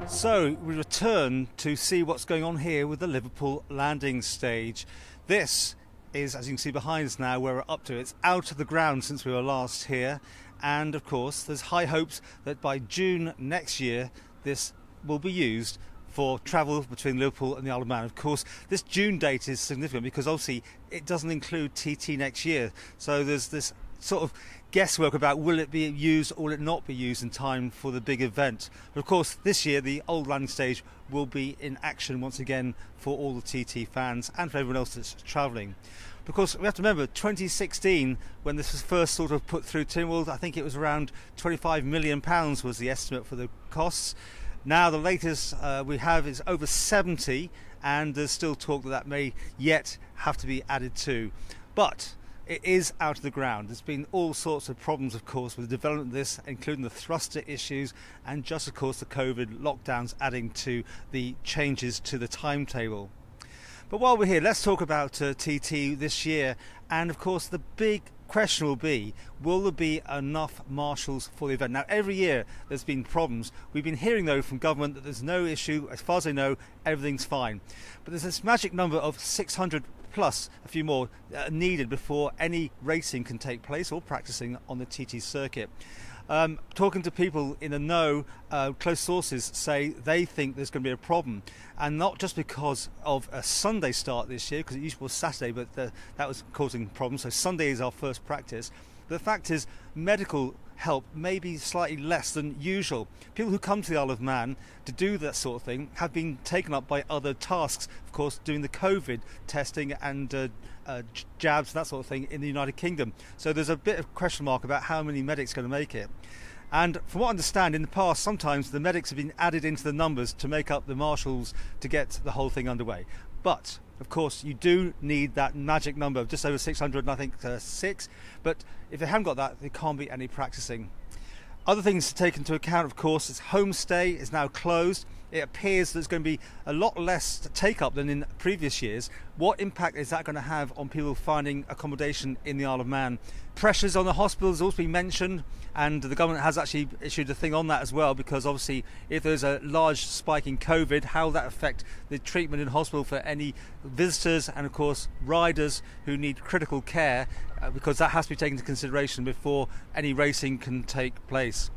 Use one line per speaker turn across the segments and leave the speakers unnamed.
So we return to see what's going on here with the Liverpool landing stage. This is, as you can see behind us now, where we're up to. It's out of the ground since we were last here, and of course there's high hopes that by June next year this will be used for travel between Liverpool and the Isle of Man. Of course, this June date is significant because obviously it doesn't include TT next year, so there's this sort of guesswork about will it be used or will it not be used in time for the big event. But of course this year the old landing stage will be in action once again for all the TT fans and for everyone else that's travelling. Of course, we have to remember 2016, when this was first sort of put through Tynwald, I think it was around £25 million was the estimate for the costs. Now the latest we have is over 70, and there's still talk that that may yet have to be added to. But it is out of the ground. There's been all sorts of problems, of course, with the development of this, including the thruster issues and just, of course, the COVID lockdowns adding to the changes to the timetable. But while we're here, let's talk about TT this year. And, of course, the big question will there be enough marshals for the event? Now, every year there's been problems. We've been hearing, though, from government that there's no issue. As far as they know, everything's fine. But there's this magic number of 600 plus a few more needed before any racing can take place or practicing on the TT circuit. Talking to people in the know, close sources say they think there's going to be a problem, and not just because of a Sunday start this year, because it usually was Saturday, but that was causing problems. So Sunday is our first practice. But the fact is, medical help may be slightly less than usual. People who come to the Isle of Man to do that sort of thing have been taken up by other tasks, of course, doing the COVID testing and jabs, that sort of thing in the United Kingdom. So there's a bit of question mark about how many medics are going to make it. And from what I understand, in the past, sometimes the medics have been added into the numbers to make up the marshals to get the whole thing underway. But of course, you do need that magic number of just over 600, and I think 6. But if they haven't got that, there can't be any practicing. Other things to take into account, of course, is homestay is now closed. It appears there's going to be a lot less take up than in previous years. What impact is that going to have on people finding accommodation in the Isle of Man? Pressures on the hospitals also been mentioned, and the government has actually issued a thing on that as well, because obviously if there's a large spike in COVID, how will that affect the treatment in hospital for any visitors and of course riders who need critical care, because that has to be taken into consideration before any racing can take place.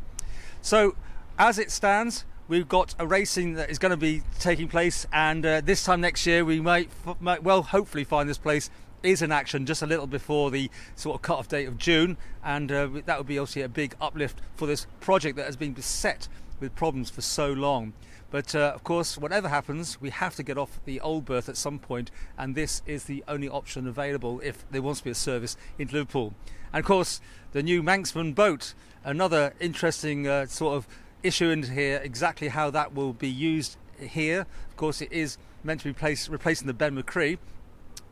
So as it stands, we've got a racing that is going to be taking place, and this time next year we might well hopefully find this place is in action just a little before the sort of cut-off date of June, and that would be obviously a big uplift for this project that has been beset with problems for so long. But of course, whatever happens, we have to get off the old berth at some point, and this is the only option available if there wants to be a service into Liverpool. And of course, the new Manxman boat, another interesting sort of issue in here, exactly how that will be used here. Of course, it is meant to be replacing the Ben McCree.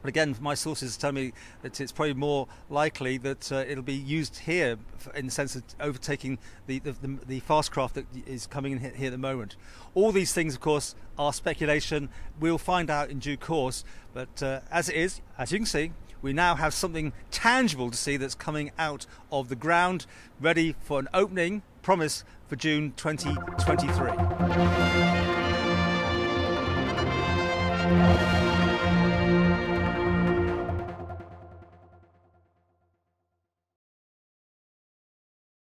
But again, my sources tell me that it's probably more likely that it'll be used here in the sense of overtaking the fast craft that is coming in here at the moment. All these things, of course, are speculation. We'll find out in due course. But as it is, as you can see, we now have something tangible to see that's coming out of the ground, ready for an opening, promise for June 2023.